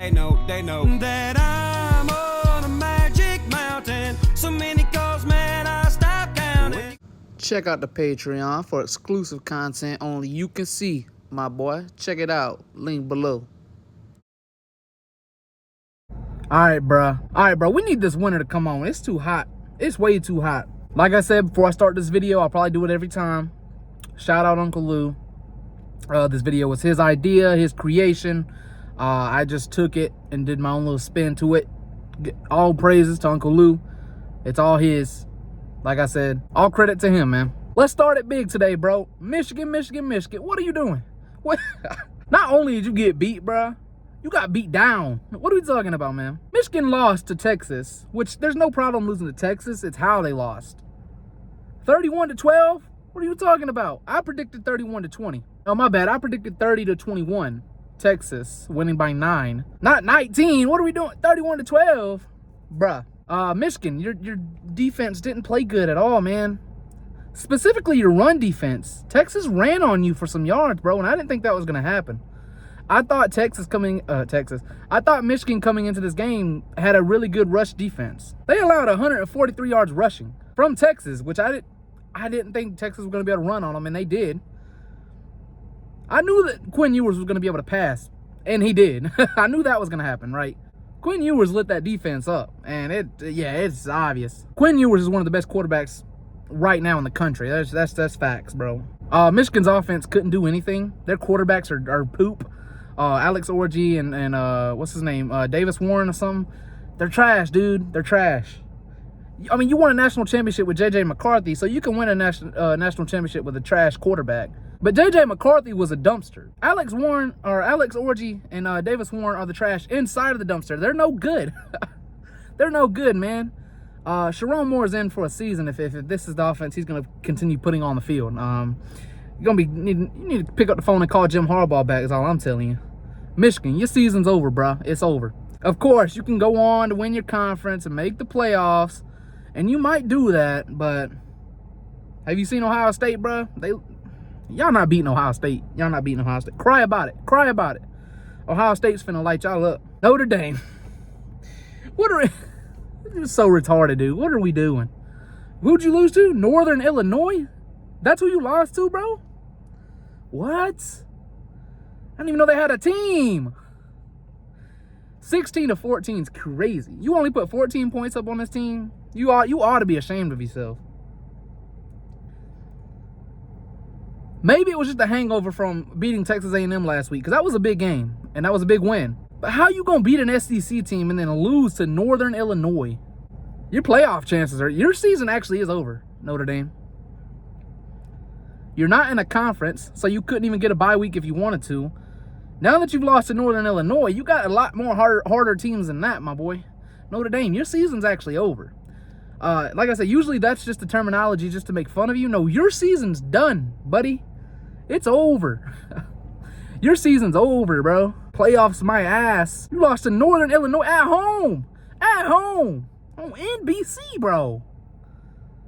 They know that I'm on a magic mountain. So many calls, man, I stop counting. Check out the Patreon for exclusive content only you can see, my boy. Check it out. Link below. All right, bro. We need this winter to come on. It's too hot. It's way too hot. Like I said, before I start this video, I'll probably do it every time. Shout out Uncle Lou. This video was his idea, his creation. I just took it and did my own little spin to it. All praises to Uncle Lou. It's all his. Like I said, all credit to him, man. Let's start it big today, bro. Michigan. What are you doing? What? Not only did you get beat, bro, you got beat down. What are we talking about, man? Michigan lost to Texas, which there's no problem losing to Texas. It's how they lost. 31-12? What are you talking about? I predicted 31-20. Oh, my bad. I predicted 30-21. Texas winning by 9. Not 19. What are we doing? 31-12. Bruh. Michigan, your defense didn't play good at all, man. Specifically your run defense. Texas ran on you for some yards, bro, and I didn't think that was gonna happen. I thought I thought Michigan coming into this game had a really good rush defense. They allowed 143 yards rushing from Texas, which I didn't think Texas was gonna be able to run on them, and they did. I knew that Quinn Ewers was going to be able to pass, and he did. I knew that was going to happen, right? Quinn Ewers lit that defense up, and it's obvious. Quinn Ewers is one of the best quarterbacks right now in the country. That's facts, bro. Michigan's offense couldn't do anything. Their quarterbacks are poop. Alex Orji and what's his name? Davis Warren or something. They're trash, dude. They're trash. I mean, you won a national championship with J.J. McCarthy, so you can win a national championship with a trash quarterback. But J.J. McCarthy was a dumpster. Alex Orji and Davis Warren are the trash inside of the dumpster. They're no good. They're no good, man. Sharon Moore is in for a season if this is the offense he's going to continue putting on the field. You need to pick up the phone and call Jim Harbaugh back is all I'm telling you. Michigan, your season's over, bro. It's over. Of course, you can go on to win your conference and make the playoffs, and you might do that, but have you seen Ohio State, bro? Y'all not beating Ohio State. Y'all not beating Ohio State. Cry about it. Cry about it. Ohio State's finna light y'all up. Notre Dame. This is so retarded, dude. What are we doing? Who'd you lose to? Northern Illinois? That's who you lost to, bro? What? I didn't even know they had a team. 16-14 is crazy. You only put 14 points up on this team? You ought to be ashamed of yourself. Maybe it was just a hangover from beating Texas A&M last week, because that was a big game, and that was a big win. But how you going to beat an SEC team and then lose to Northern Illinois? Your playoff chances your season actually is over, Notre Dame. You're not in a conference, so you couldn't even get a bye week if you wanted to. Now that you've lost to Northern Illinois, you got a lot more harder teams than that, my boy. Notre Dame, your season's actually over. Like I said, usually that's just the terminology just to make fun of you. No, your season's done, buddy. It's over. Your season's over, bro. Playoffs my ass. You lost to Northern Illinois at home. At home. On NBC, bro.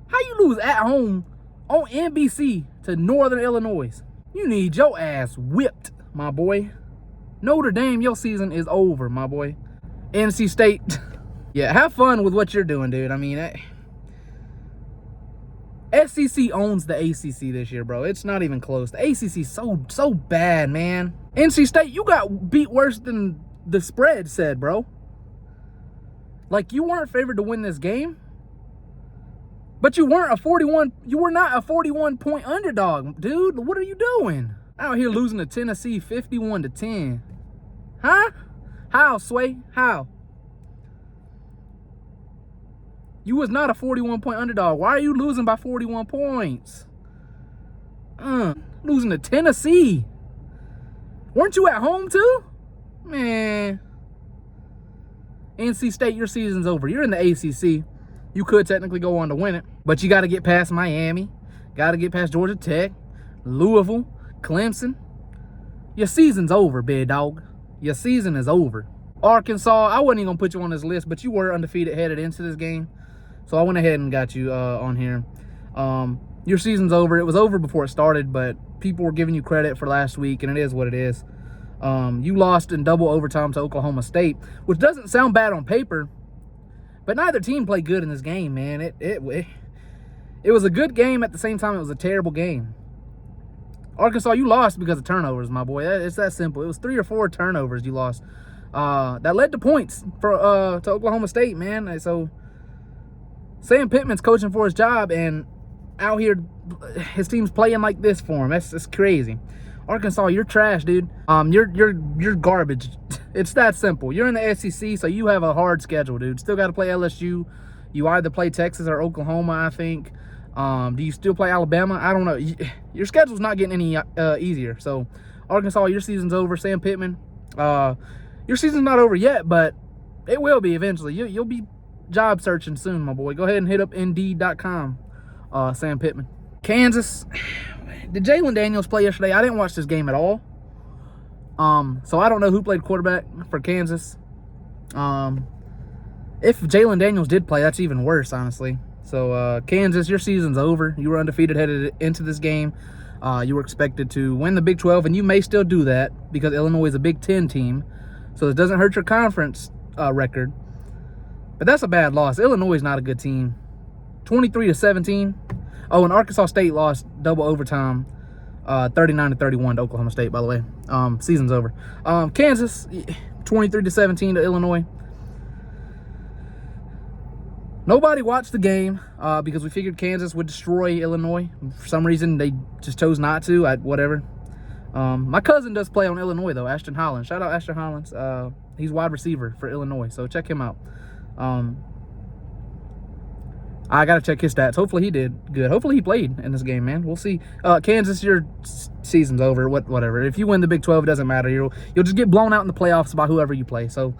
How you lose at home on NBC to Northern Illinois? You need your ass whipped, my boy. Notre Dame, your season is over, my boy. NC State. Yeah, have fun with what you're doing, dude. I mean, SEC owns the ACC this year, bro. It's not even close. The ACC's so bad, man. NC State, you got beat worse than the spread said, bro. Like, you weren't favored to win this game, but you were not a 41-point underdog, dude. What are you doing? Out here losing to Tennessee 51-10. Huh? How, Sway? How? You was not a 41-point underdog. Why are you losing by 41 points? Losing to Tennessee. Weren't you at home too? Man. NC State, your season's over. You're in the ACC. You could technically go on to win it, but you got to get past Miami. Got to get past Georgia Tech, Louisville, Clemson. Your season's over, big dog. Your season is over. Arkansas, I wasn't even going to put you on this list, but you were undefeated headed into this game. So I went ahead and got you on here. Your season's over. It was over before it started, but people were giving you credit for last week, and it is what it is. You lost in double overtime to Oklahoma State, which doesn't sound bad on paper, but neither team played good in this game, man. It was a good game. At the same time, it was a terrible game. Arkansas, you lost because of turnovers, my boy. It's that simple. It was 3 or 4 turnovers you lost. That led to points for to Oklahoma State, man. So Sam Pittman's coaching for his job, and out here his team's playing like this for him. That's crazy. Arkansas, you're trash, dude. You're garbage. It's that simple. You're in the SEC, so you have a hard schedule, dude. Still got to play LSU. You either play Texas or Oklahoma, I think. Do you still play Alabama? I don't know. Your schedule's not getting any easier. So, Arkansas, your season's over. Sam Pittman, your season's not over yet, but it will be eventually. You'll be job searching soon, my boy. Go ahead and hit up Indeed.com, Sam Pittman. Kansas, did Jalen Daniels play yesterday? I didn't watch this game at all. So I don't know who played quarterback for Kansas. If Jalen Daniels did play, that's even worse, honestly. So, Kansas, your season's over. You were undefeated headed into this game. You were expected to win the Big 12, and you may still do that because Illinois is a Big 10 team. So it doesn't hurt your conference record. But that's a bad loss. Illinois is not a good team. 23-17. Oh, and Arkansas State lost double overtime, 39-31 to Oklahoma State, by the way. Season's over. Kansas, 23-17 to Illinois. Nobody watched the game because we figured Kansas would destroy Illinois. For some reason, they just chose not to. Whatever. My cousin does play on Illinois, though, Ashton Hollins. Shout out Ashton Hollins. He's wide receiver for Illinois, so check him out. I got to check his stats. Hopefully he did good. Hopefully he played in this game, man. We'll see. Kansas, your season's over. Whatever. If you win the Big 12, it doesn't matter. You'll just get blown out in the playoffs by whoever you play. So,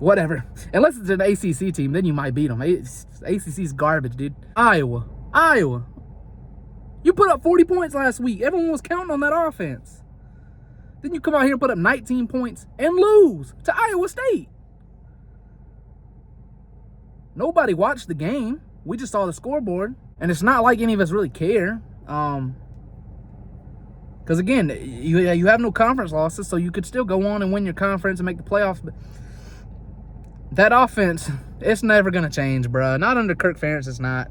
whatever. Unless it's an ACC team, then you might beat them. ACC's garbage, dude. Iowa. You put up 40 points last week. Everyone was counting on that offense. Then you come out here and put up 19 points and lose to Iowa State. Nobody watched the game. We just saw the scoreboard. And it's not like any of us really care. Because, again, you have no conference losses, so you could still go on and win your conference and make the playoffs. But that offense, it's never going to change, bro. Not under Kirk Ferentz, it's not.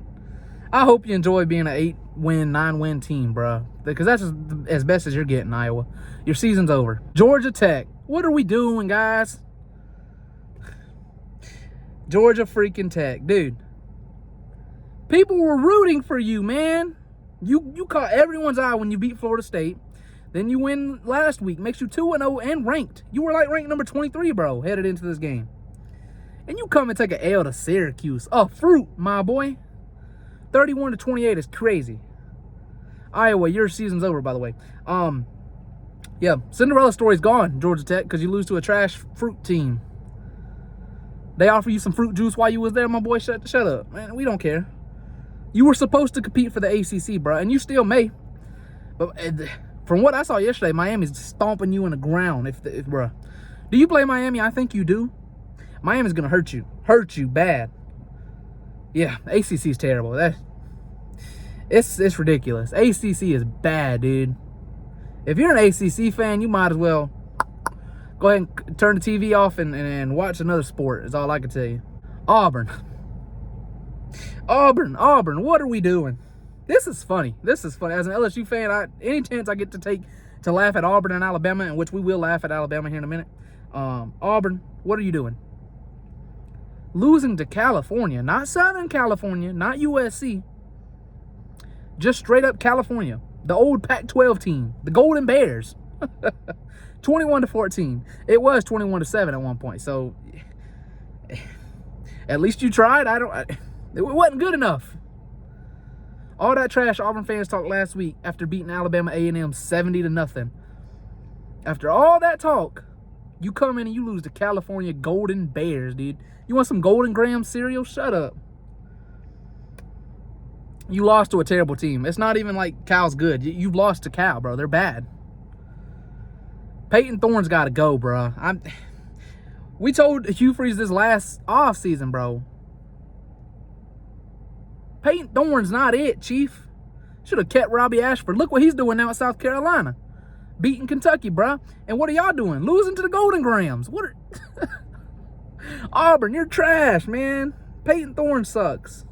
I hope you enjoy being an 8-win, 9-win team, bro. Because that's as best as you're getting, Iowa. Your season's over. Georgia Tech. What are we doing, guys? Georgia freaking Tech. Dude. People were rooting for you, man. You caught everyone's eye when you beat Florida State. Then you win last week. Makes you 2-0 and ranked. You were like ranked number 23, bro, headed into this game. And you come and take an L to Syracuse. Oh, fruit, my boy. 31-28 is crazy. Iowa, your season's over, by the way. Yeah, Cinderella story's gone, Georgia Tech, because you lose to a trash fruit team. They offer you some fruit juice while you was there, my boy. Shut up, man. We don't care. You were supposed to compete for the ACC, bro, and you still may. But from what I saw yesterday, Miami's stomping you in the ground. Bro, do you play Miami? I think you do. Miami's gonna hurt you bad. Yeah, ACC's terrible. It's ridiculous. ACC is bad, dude. If you're an ACC fan, you might as well go ahead and turn the TV off and watch another sport, is all I can tell you. Auburn, what are we doing? This is funny. As an LSU fan, any chance I get to take to laugh at Auburn and Alabama, in which we will laugh at Alabama here in a minute. Auburn, what are you doing? Losing to California, not Southern California, not USC. Just straight up California. The old Pac-12 team, the Golden Bears. 21-14. It was 21-7 at one point. So at least you tried. It wasn't good enough. All that trash Auburn fans talked last week after beating Alabama A&M 70-0. After all that talk, you come in and you lose to California Golden Bears, dude. You want some Golden Graham cereal? Shut up. You lost to a terrible team. It's not even like Cal's good. You've lost to Cal, bro. They're bad. Peyton Thorne's got to go, bro. We told Hugh Freeze this last offseason, bro. Peyton Thorne's not it, Chief. Should have kept Robbie Ashford. Look what he's doing now at South Carolina. beating Kentucky, bruh. And what are y'all doing? Losing to the Golden Grams. What are... Auburn, you're trash, man. Peyton Thorne sucks.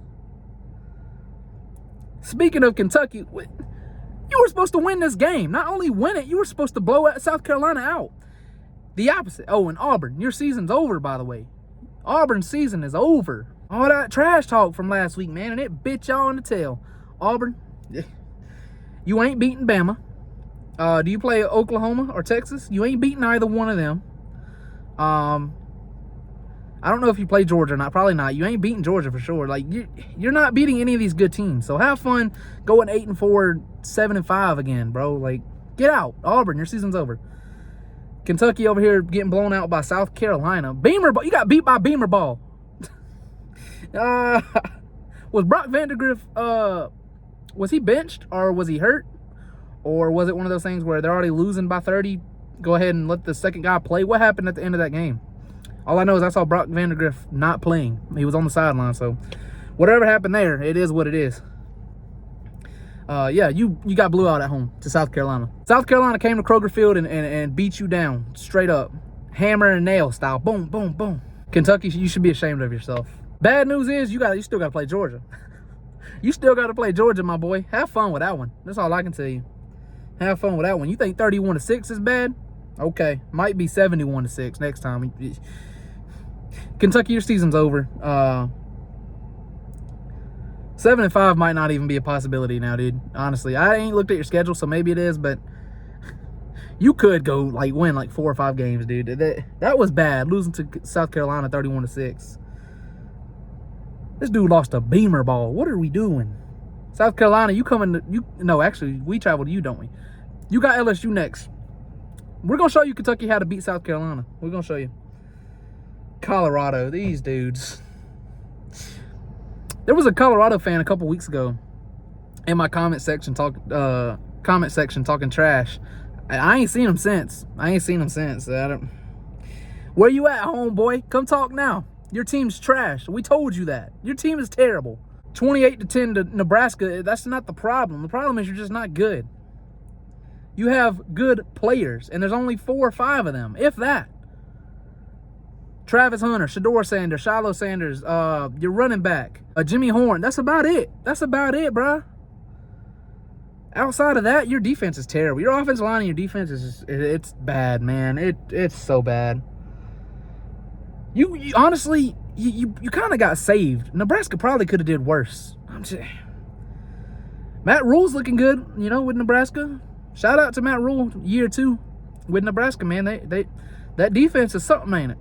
Speaking of Kentucky, you were supposed to win this game. Not only win it, you were supposed to blow South Carolina out. The opposite. Oh, and Auburn, your season's over, by the way. Auburn's season is over. All that trash talk from last week, man, and it bit y'all in the tail. Auburn, you ain't beating Bama. Do you play Oklahoma or Texas? You ain't beating either one of them. I don't know if you play Georgia or not. Probably not. You ain't beating Georgia for sure. Like, you're not beating any of these good teams. So have fun going 8-4, 7-5 again, bro. Like, get out. Auburn, your season's over. Kentucky over here getting blown out by South Carolina. Beamer ball. You got beat by Beamer ball. Was Brock Vandegrift, was he benched or was he hurt? Or was it one of those things where they're already losing by 30? Go ahead and let the second guy play. What happened at the end of that game? All I know is I saw Brock Vandegrift not playing. He was on the sideline, so whatever happened there, it is what it is. Yeah, you got blew out at home to South Carolina. South Carolina came to Kroger Field and beat you down straight up. Hammer and nail style. Boom, boom, boom. Kentucky, you should be ashamed of yourself. Bad news is you still got to play Georgia. You still got to play Georgia, my boy. Have fun with that one. That's all I can tell you. Have fun with that one. You think 31-6 is bad? Okay, might be 71-6 next time. Kentucky, your season's over. 7-5 might not even be a possibility now, dude. Honestly, I ain't looked at your schedule, so maybe it is, but you could go win 4 or 5 games, dude. That was bad, losing to South Carolina 31-6. This dude lost a Beamer ball. What are we doing? South Carolina, no, actually, we travel to you, don't we? You got LSU next. We're gonna show you Kentucky how to beat South Carolina. We're gonna show you. Colorado, these dudes. There was a Colorado fan a couple weeks ago in my comment section talking trash. I ain't seen him since. Where you at, homeboy? Come talk now. Your team's trash. We told you that. Your team is terrible. 28-10 to Nebraska. That's not the problem. The problem is you're just not good. You have good players, and there's only 4 or 5 of them, if that. Travis Hunter, Shedeur Sanders, Shiloh Sanders, your running back, Jimmy Horn. That's about it. That's about it, bruh. Outside of that, your defense is terrible. Your offensive line and your defense is it's bad, man. It's so bad. You honestly, you kind of got saved. Nebraska probably could have did worse. Matt Rule's looking good, with Nebraska. Shout out to Matt Rule, year 2 with Nebraska, man. That defense is something, ain't it?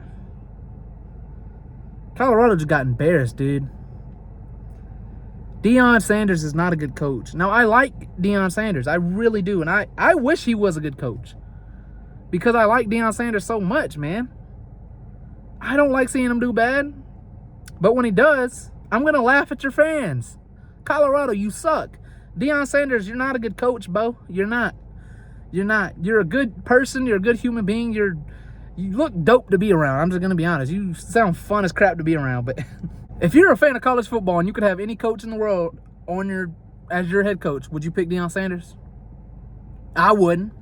Colorado just got embarrassed, dude. Deion Sanders is not a good coach. Now, I like Deion Sanders. I really do. And I wish he was a good coach. Because I like Deion Sanders so much, man. I don't like seeing him do bad. But when he does, I'm going to laugh at your fans. Colorado, you suck. Deion Sanders, you're not a good coach, Bo. You're not. You're a good person. You're a good human being. You look dope to be around. I'm just going to be honest. You sound fun as crap to be around. But if you're a fan of college football and you could have any coach in the world as your head coach, would you pick Deion Sanders? I wouldn't.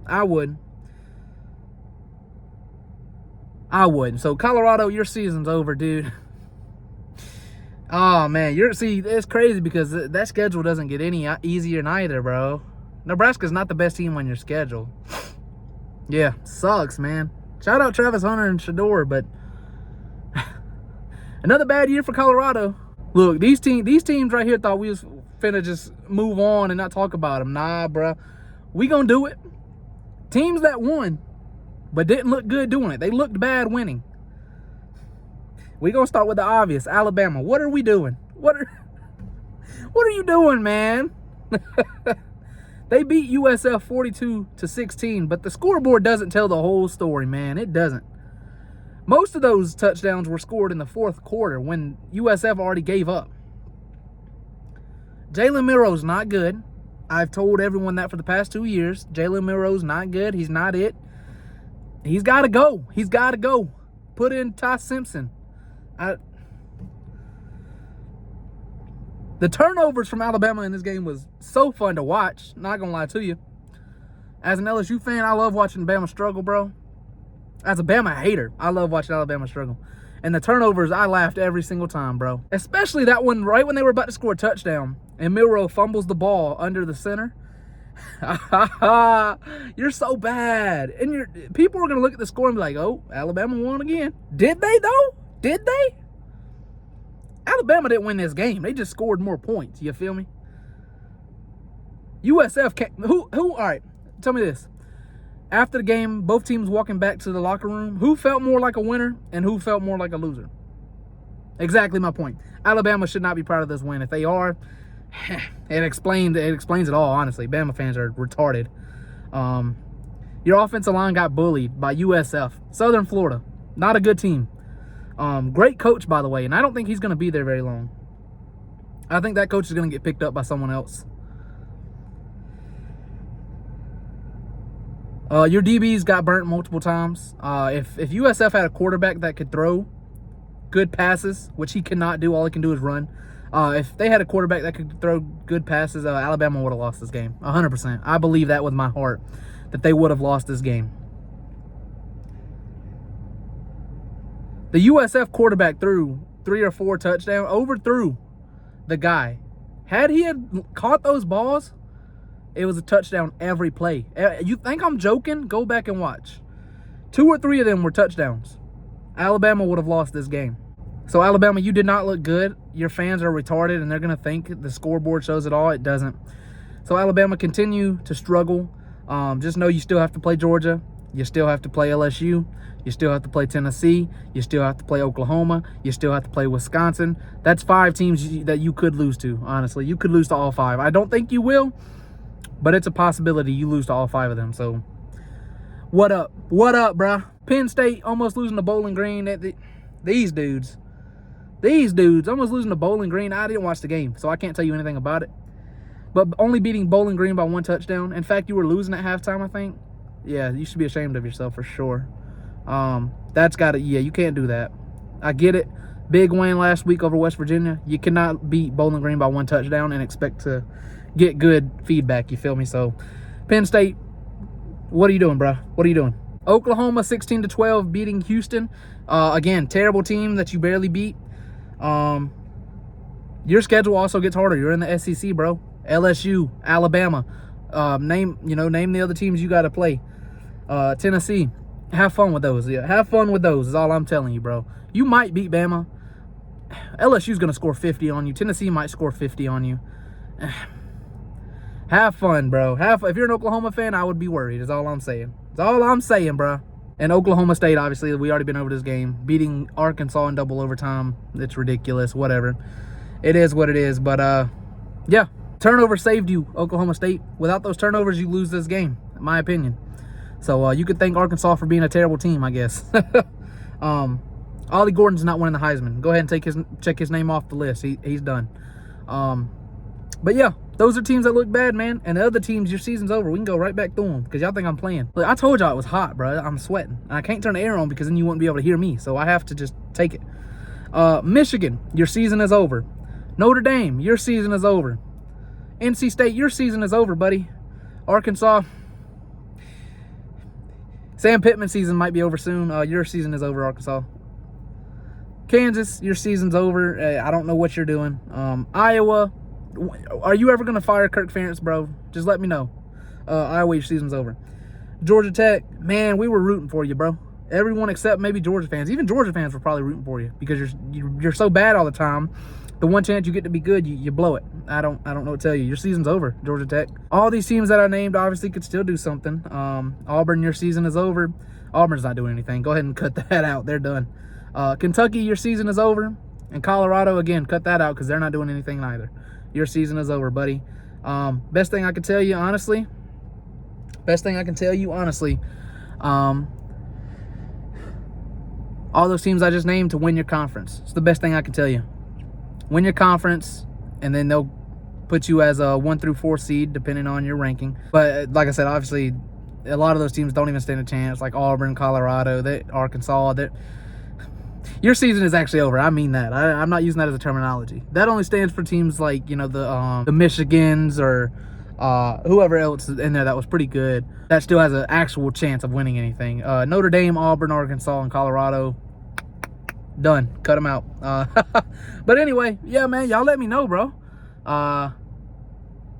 So, Colorado, your season's over, dude. Oh, man. It's crazy because that schedule doesn't get any easier neither, bro. Nebraska's not the best team on your schedule. Yeah, sucks, man. Shout out Travis Hunter and Shedeur, but another bad year for Colorado. Look, these teams right here thought we was finna just move on and not talk about them. Nah, bro. We gonna do it. Teams that won, but didn't look good doing it. They looked bad winning. We gonna start with the obvious. Alabama. What are we doing? What are you doing, man? They beat USF 42-16, but the scoreboard doesn't tell the whole story, man. It doesn't. Most of those touchdowns were scored in the 4th quarter when USF already gave up. Jalen Milroe's not good. I've told everyone that for the past 2 years. Jalen Milroe's not good. He's not it. He's got to go. He's got to go. Put in Ty Simpson. The turnovers from Alabama in this game was so fun to watch. Not going to lie to you. As an LSU fan, I love watching Bama struggle, bro. As a Bama hater, I love watching Alabama struggle. And the turnovers, I laughed every single time, bro. Especially that one right when they were about to score a touchdown and Milroe fumbles the ball under the center. You're so bad. And people are going to look at the score and be like, oh, Alabama won again. Did they, though? Did they? Alabama didn't win this game. They just scored more points. You feel me? USF can't. Who? All right. Tell me this. After the game, both teams walking back to the locker room, who felt more like a winner and who felt more like a loser? Exactly my point. Alabama should not be proud of this win. If they are, it explains it all, honestly. Bama fans are retarded. Your offensive line got bullied by USF. Southern Florida. Not a good team. Great coach, by the way, and I don't think he's going to be there very long. I think that coach is going to get picked up by someone else. Your DBs got burnt multiple times. If USF had a quarterback that could throw good passes, which he cannot do, all he can do is run. If they had a quarterback that could throw good passes, Alabama would have lost this game. 100%. I believe that with my heart, that they would have lost this game. The USF quarterback threw 3 or 4 touchdowns, overthrew the guy. Had he caught those balls, it was a touchdown every play. You think I'm joking? Go back and watch. 2 or 3 of them were touchdowns. Alabama would have lost this game. So, Alabama, you did not look good. Your fans are retarded, and they're going to think the scoreboard shows it all. It doesn't. So, Alabama, continue to struggle. Just know you still have to play Georgia. You still have to play LSU. You still have to play Tennessee. You still have to play Oklahoma. You still have to play Wisconsin. That's 5 teams that you could lose to, honestly. You could lose to all 5. I don't think you will, but it's a possibility you lose to all 5 of them. So, what up? What up, bruh? Penn State almost losing to Bowling Green. These dudes almost losing to Bowling Green. I didn't watch the game, so I can't tell you anything about it. But only beating Bowling Green by 1 touchdown. In fact, you were losing at halftime, I think. Yeah, you should be ashamed of yourself for sure. That's got to, yeah, you can't do that. I get it. Big win last week over West Virginia. You cannot beat Bowling Green by 1 touchdown and expect to get good feedback, you feel me? So, Penn State, what are you doing, bro? What are you doing? Oklahoma 16-12 beating Houston. Again, terrible team that you barely beat. Your schedule also gets harder. You're in the SEC, bro. LSU, Alabama. Name the other teams you got to play. Tennessee. Have fun with those. Yeah, have fun with those is all I'm telling you, bro. You might beat Bama. LSU's going to score 50 on you. Tennessee might score 50 on you. Have fun, bro. If you're an Oklahoma fan, I would be worried is all I'm saying. That's all I'm saying, bro. And Oklahoma State, obviously, we already been over this game. Beating Arkansas in double overtime. It's ridiculous. Whatever. It is what it is. But, yeah. Turnover saved you, Oklahoma State. Without those turnovers, you lose this game, in my opinion. So, you could thank Arkansas for being a terrible team, I guess. Ollie Gordon's not winning the Heisman. Go ahead and check his name off the list. He's done. But, yeah. Those are teams that look bad, man. And the other teams, your season's over. We can go right back through them because y'all think I'm playing. Look, I told y'all it was hot, bro. I'm sweating. And I can't turn the air on because then you wouldn't be able to hear me. So I have to just take it. Michigan, your season is over. Notre Dame, your season is over. NC State, your season is over, buddy. Arkansas, Sam Pittman's season might be over soon. Your season is over, Arkansas. Kansas, your season's over. I don't know what you're doing. Iowa, are you ever going to fire Kirk Ferentz, bro? Just let me know. Iowa, your season's over. Georgia Tech, man, we were rooting for you, bro. Everyone except maybe Georgia fans. Even Georgia fans were probably rooting for you because you're so bad all the time. The one chance you get to be good, you blow it. I don't know what to tell you. Your season's over, Georgia Tech. All these teams that I named obviously could still do something. Auburn, your season is over. Auburn's not doing anything. Go ahead and cut that out. They're done. Kentucky, your season is over. And Colorado, again, cut that out because they're not doing anything either. Your season is over, buddy. Best thing I can tell you, honestly. All those teams I just named to win your conference. It's the best thing I can tell you. Win your conference, and then they'll put you as a 1 through 4 seed, depending on your ranking. But like I said, obviously, a lot of those teams don't even stand a chance, like Auburn, Colorado, Arkansas. Your season is actually over. I mean that. I'm not using that as a terminology. That only stands for teams like, the Michigans or whoever else is in there that was pretty good, that still has an actual chance of winning anything. Notre Dame, Auburn, Arkansas, and Colorado, done. Cut them out. But anyway, yeah, man, y'all let me know, bro. I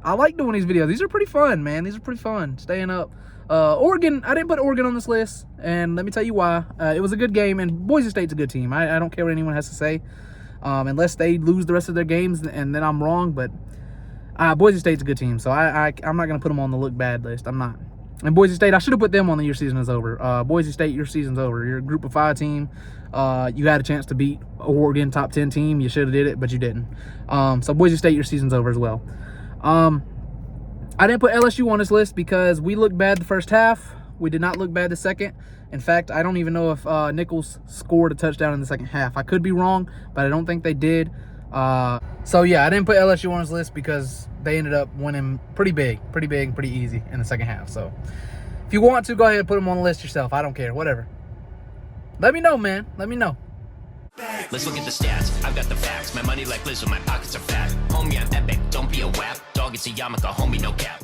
like doing these videos. These are pretty fun, man. These are pretty fun. Staying up. Oregon, I didn't put Oregon on this list, and let me tell you why. It was a good game, and Boise State's a good team. I don't care what anyone has to say, unless they lose the rest of their games, and then I'm wrong. But Boise State's a good team, so I'm not going to put them on the look bad list. I'm not. And Boise State, I should have put them on the your season is over. Boise State, your season's over. You're a group of 5 team. You had a chance to beat Oregon top 10 team. You should have did it, but you didn't. So Boise State, your season's over as well. I didn't put LSU on this list because we looked bad the first half. We did not look bad the second. In fact, I don't even know if Nichols scored a touchdown in the second half. I could be wrong, but I don't think they did. So yeah, I didn't put LSU on this list because they ended up winning pretty big, pretty easy in the second half. So if you want to, go ahead and put them on the list yourself. I don't care, whatever. Let me know, man. Let me know. Let's look at the stats. I've got the facts. My money like Lizzo, my pockets are fat. Homie, I'm epic. Don't be a wap. Dog, it's a yarmulke. Homie, no cap.